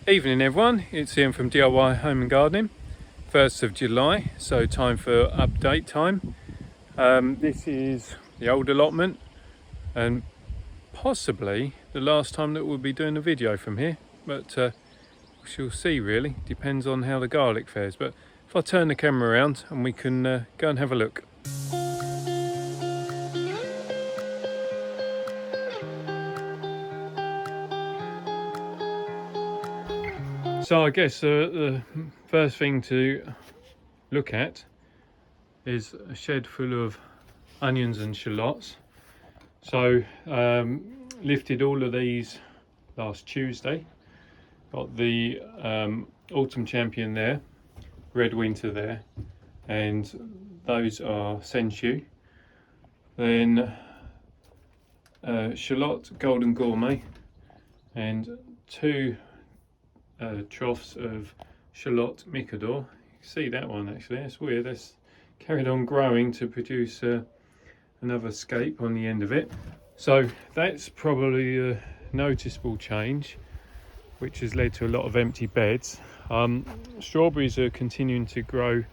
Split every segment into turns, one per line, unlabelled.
Evening everyone, it's Ian from DIY Home and Gardening. 1st of July, so time for update time. This is the old allotment and possibly the last time that we'll be doing a video from here, but we shall see really, depends on how the garlic fares. But if I turn the camera around and we can go and have a look. So I guess the first thing to look at is a shed full of onions and shallots. So lifted all of these last Tuesday. Got the autumn champion there, red winter there, and those are sensu. Then shallot golden gourmet and two troughs of shallot micador. You can see that one actually, that's weird. That's carried on growing to produce another scape on the end of it. So that's probably a noticeable change, which has led to a lot of empty beds. Strawberries are continuing to grow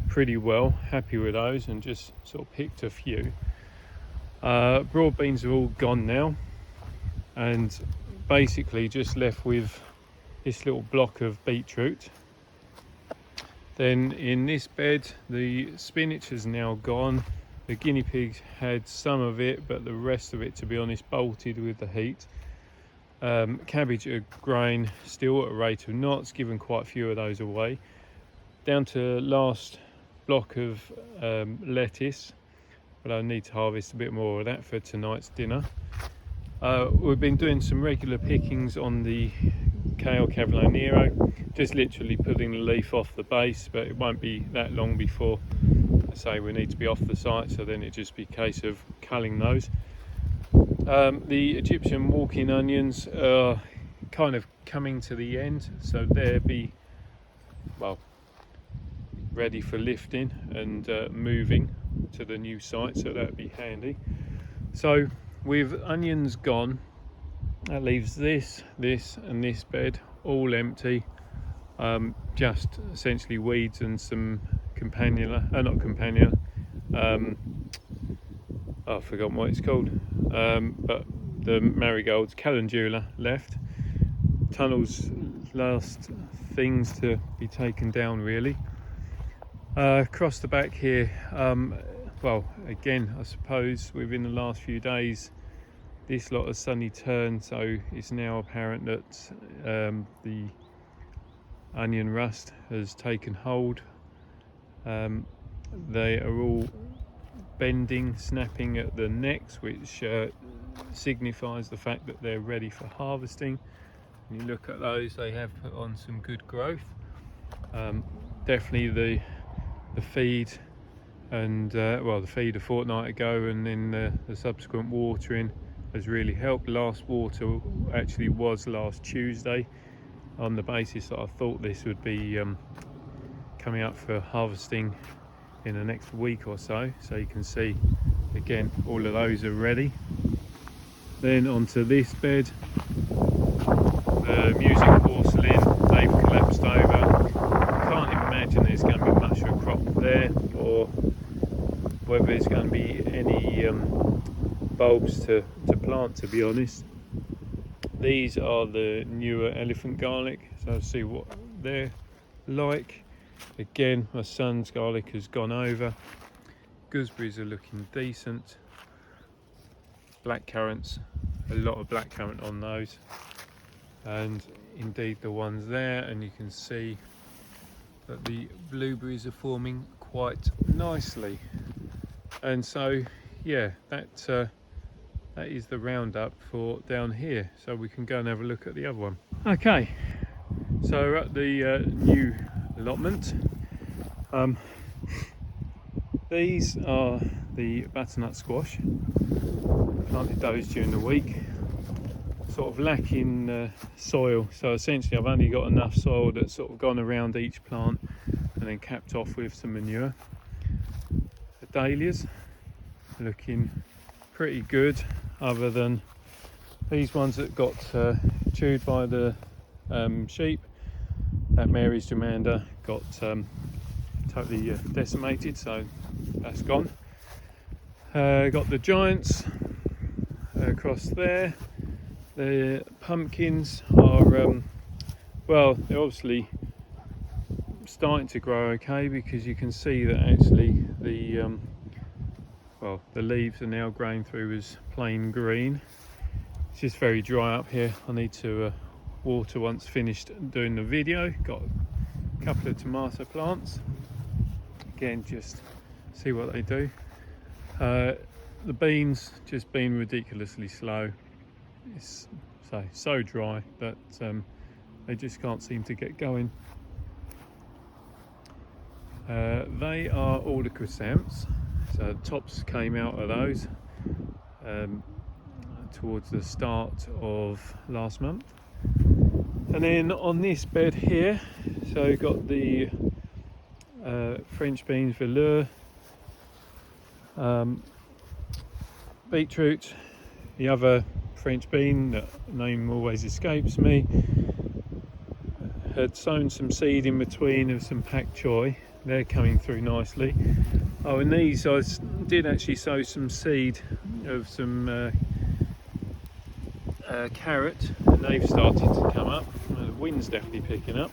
pretty well, happy with those, and just sort of picked a few. Broad beans are all gone now, and basically just left with this little block of beetroot. Then in this bed the spinach is now gone. The guinea pigs had some of it, but the rest of it, to be honest, bolted with the heat. Cabbage are growing still at a rate of knots, given quite a few of those away. Down to last block of lettuce, but I need to harvest a bit more of that for tonight's dinner. We've been doing some regular pickings on the kale Cavolo Nero, just literally putting the leaf off the base, but it won't be that long before I say we need to be off the site, so then it just be a case of culling those. The Egyptian walking onions are kind of coming to the end, so they'll be ready for lifting and moving to the new site, so that'd be handy. So with onions gone, that leaves this and this bed all empty, just essentially weeds and some I've forgotten what it's called, but the marigolds, calendula left. Tunnels, last things to be taken down really. Across the back here, well, again, I suppose within the last few days this lot has suddenly turned, so it's now apparent that the onion rust has taken hold. They are all bending, snapping at the necks, which signifies the fact that they're ready for harvesting. When you look at those, they have put on some good growth. Definitely the feed and the feed a fortnight ago, and then the subsequent watering has really helped. Last water actually was last Tuesday, on the basis that I thought this would be coming up for harvesting in the next week or so. So you can see again all of those are ready. Then onto this bed, the music porcelain, they've collapsed over. I can't imagine there's going to be much of a crop there, or whether there's going to be any bulbs to plant, to be honest. These are the newer elephant garlic, so I'll see what they're like. Again, my son's garlic has gone over. Gooseberries are looking decent. Black currants, a lot of black currant on those, and indeed the ones there, and you can see that the blueberries are forming quite nicely. And so yeah, that is the roundup for down here, so we can go and have a look at the other one. Okay, so we're at the new allotment. These are the butternut squash. Planted those during the week, sort of lacking soil, so essentially I've only got enough soil that's sort of gone around each plant and then capped off with some manure. The dahlias looking pretty good, other than these ones that got chewed by the sheep. That Mary's Jamander got totally decimated, so that's gone. Got the giants across there. The pumpkins are well, they're obviously starting to grow okay, because you can see that actually the leaves are now growing through as plain green. It's just very dry up here. I need to water once finished doing the video. Got a couple of tomato plants, again just see what they do. The beans just been ridiculously slow. It's so dry that they just can't seem to get going. They are all the chrysanthemums, so the tops came out of those towards the start of last month. And then on this bed here, so we've got the French beans velour, beetroot, the other French bean, that name always escapes me. Had sown some seed in between of some pak choi. They're coming through nicely. Oh, and these I did actually sow some seed of some carrot, and they've started to come up. The wind's definitely picking up.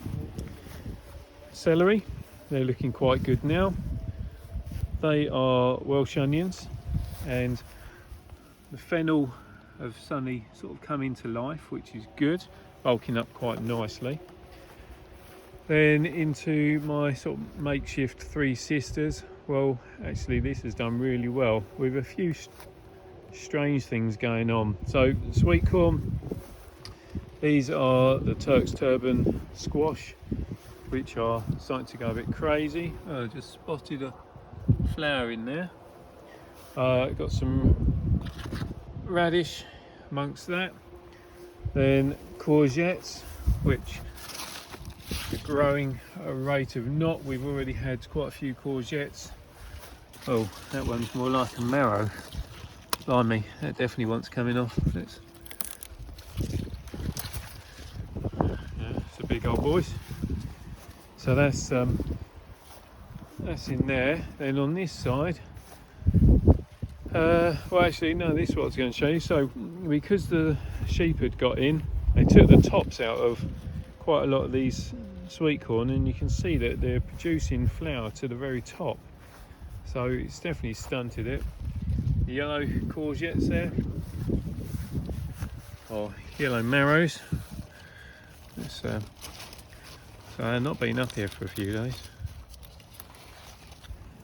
Celery, they're looking quite good now. They are Welsh onions, and the fennel have suddenly sort of come into life, which is good, bulking up quite nicely. Then into my sort of makeshift Three Sisters. Well, actually this has done really well with a few strange things going on. So sweet corn, these are the Turk's turban squash, which are starting to go a bit crazy. I just spotted a flower in there. Got some radish amongst that. Then courgettes, which are growing at a rate of knot. We've already had quite a few courgettes. Oh, that one's more like a marrow. Blimey, that definitely wants coming off. It's a big old boy. So that's in there. Then on this side, well actually no, this is what I was going to show you. So because the sheep had got in, they took the tops out of quite a lot of these sweet corn, and you can see that they're producing flower to the very top, so it's definitely stunted it. The yellow courgettes there, or yellow marrows. So I've not been up here for a few days.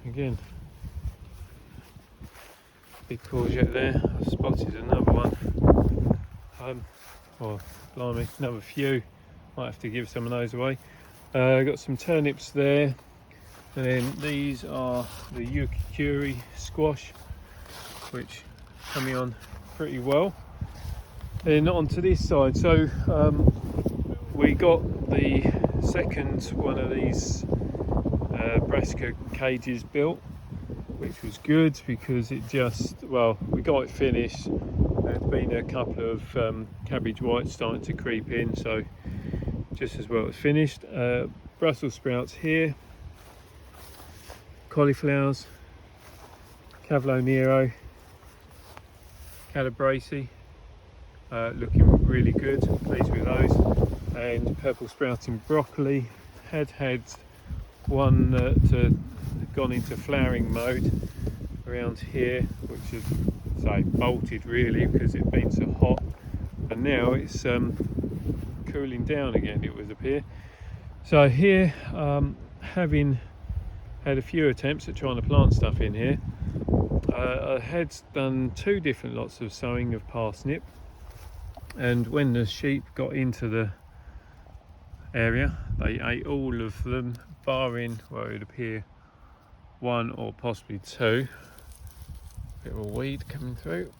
Again, big courgette there. I've spotted another one. Oh, blimey, another few. Might have to give some of those away. Got some turnips there, and then these are the yukikuri squash, which coming on pretty well. Then onto this side, so we got the second one of these brassica cages built, which was good because it just, well, we got it finished. There's been a couple of cabbage whites starting to creep in, so just as well as finished. Brussels sprouts here, cauliflowers, cavolo nero, calabrese, looking really good, pleased with those. And purple sprouting broccoli, had one that gone into flowering mode around here, which is bolted really because it'd been so hot, and now it's cooling down again, it would appear. So here, having had a few attempts at trying to plant stuff in here, I had done 2 different lots of sowing of parsnip, and when the sheep got into the area, they ate all of them, barring, well, it would appear 1 or possibly 2. Bit of a weed coming through.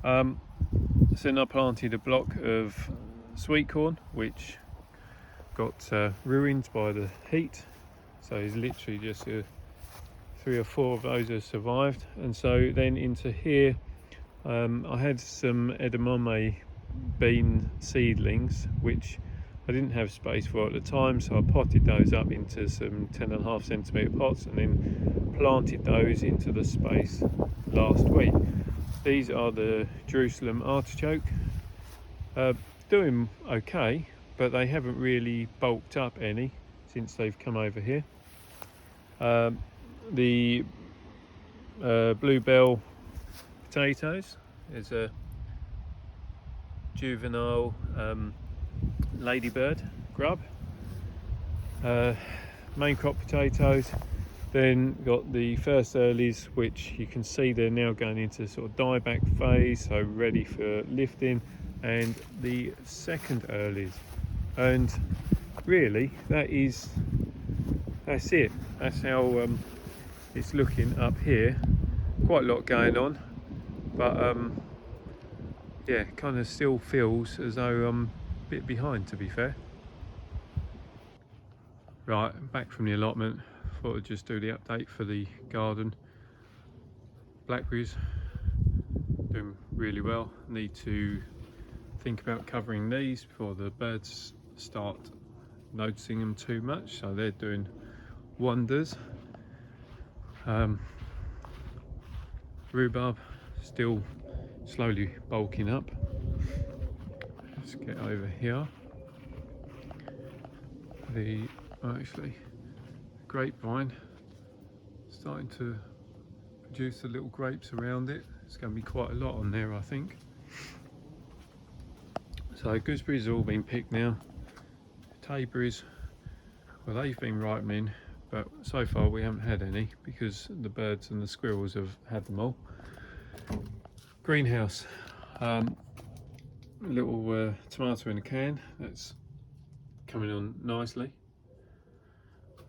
So then I planted a block of sweet corn, which got ruined by the heat. So it's literally just 3 or 4 of those have survived. And so then into here, I had some edamame bean seedlings, which I didn't have space for at the time, so I potted those up into some 10.5 centimetre pots and then planted those into the space last week. These are the Jerusalem artichoke, doing okay, but they haven't really bulked up any since they've come over here. The bluebell potatoes, there's a juvenile ladybird grub. Main crop potatoes, then got the first earlies, which you can see they're now going into sort of dieback phase, so ready for lifting, and the second earlies. And really that's it. That's how it's looking up here. Quite a lot going on, but yeah, kind of still feels as though I'm a bit behind, to be fair. Right, back from the allotment. Thought I'd just do the update for the garden. Blackberries doing really well. Need to think about covering these before the birds start noticing them too much, so they're doing wonders. Rhubarb still slowly bulking up. Let's get over here. Actually, grapevine starting to produce the little grapes around it. It's going to be quite a lot on there, I think. So gooseberries have all been picked now. Tayberries, well, they've been ripening, but so far we haven't had any because the birds and the squirrels have had them all. Greenhouse, a little tomato in a can, that's coming on nicely.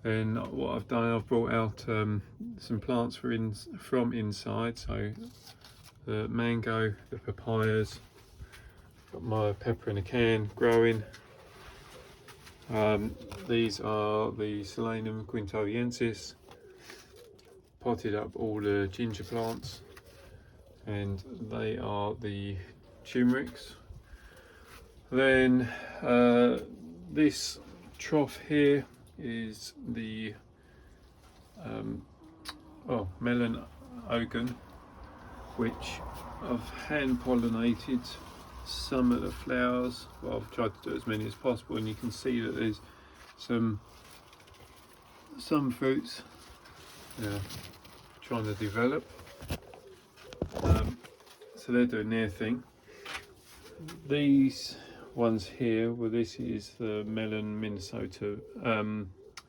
Then what I've done, I've brought out some plants from inside, so the mango, the papayas, got my pepper in a can growing. These are the Solanum quintoyensis. Potted up all the ginger plants, and they are the turmerics. Then this trough here is the melon ogun, which I've hand pollinated some of the flowers. Well, I've tried to do as many as possible, and you can see that there's some fruits trying to develop. So they're doing their thing. These ones here, well, this is the melon Minnesota,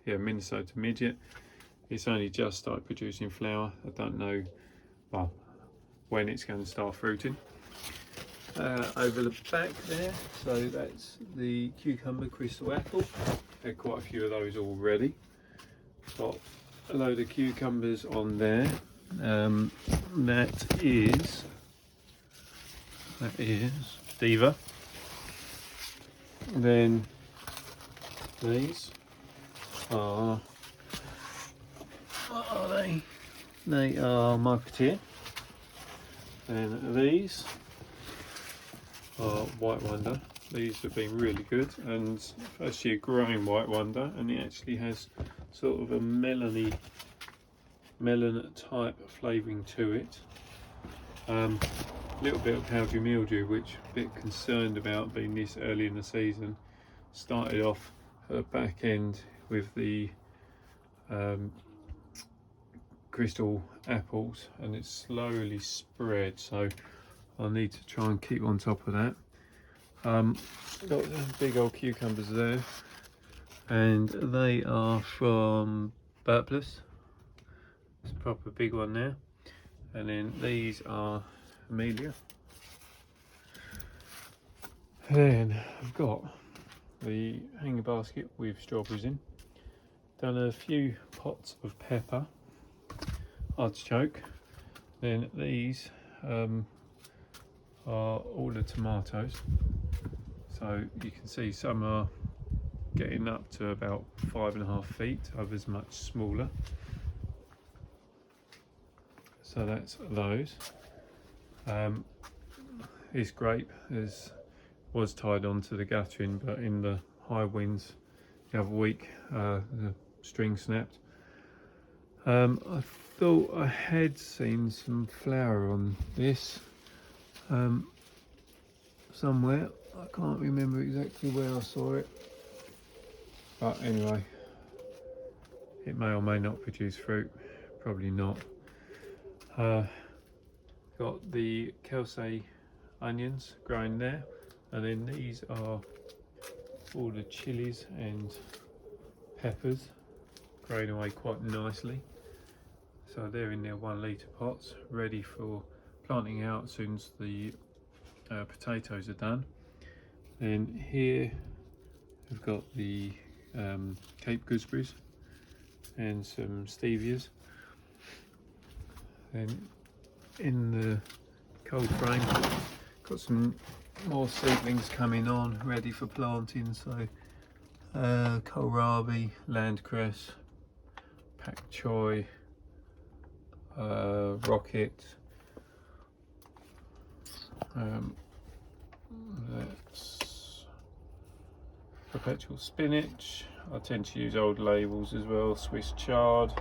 Minnesota midget. It's only just started producing flower. I don't know, well, when it's going to start fruiting. Over the back there, so that's the cucumber crystal apple. Had quite a few of those already. Got a load of cucumbers on there. That is Diva. Then these are, what are they? They are Marketeer. And these are White Wonder. These have been really good, and first year growing White Wonder, and it actually has sort of a melon type flavouring to it. Little bit of powdery mildew, which I'm a bit concerned about being this early in the season. Started off at the back end with the crystal apples, and it's slowly spread, so I need to try and keep on top of that. Got big old cucumbers there, and they are from Burpless. It's a proper big one there. And then these are Amelia. Then I've got the hanging basket with strawberries in. Done a few pots of pepper, artichoke. Then these are all the tomatoes. So you can see some are getting up to about 5.5 feet, others much smaller. So that's those. This grape has was tied onto the guttering, but in the high winds the other week the string snapped. I thought I had seen some flour on this somewhere. I can't remember exactly where I saw it, but anyway, it may or may not produce fruit, probably not. Got the Kelsey onions growing there, and then these are all the chilies and peppers growing away quite nicely. So they're in their 1 litre pots, ready for planting out as soon as the potatoes are done. Then here we've got the Cape gooseberries and some stevias. Then in the cold frame, got some more seedlings coming on, ready for planting. So kohlrabi, landcress, pak choi, rocket, that's perpetual spinach. I tend to use old labels as well, Swiss chard.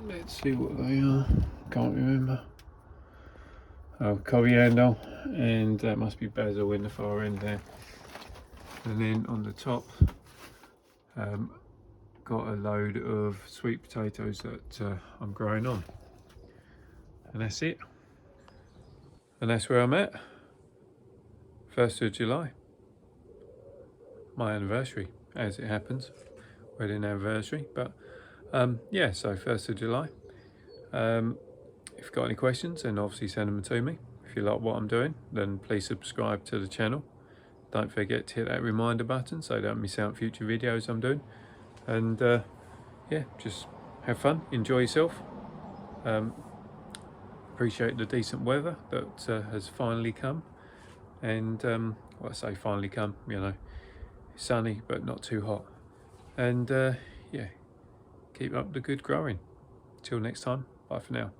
Let's see what they are, can't remember. Oh, coriander, and that must be basil in the far end there. And then on the top, got a load of sweet potatoes that I'm growing on. And that's it. And that's where I'm at. 1st of July. My anniversary, as it happens. Wedding anniversary. But yeah, so 1st of July. If you've got any questions, then obviously send them to me. If you like what I'm doing, then please subscribe to the channel. Don't forget to hit that reminder button so you don't miss out future videos I'm doing. And yeah, just have fun, enjoy yourself. Appreciate the decent weather that has finally come. And well, I say finally come, you know, sunny but not too hot. And yeah, keep up the good growing. Till next time, bye for now.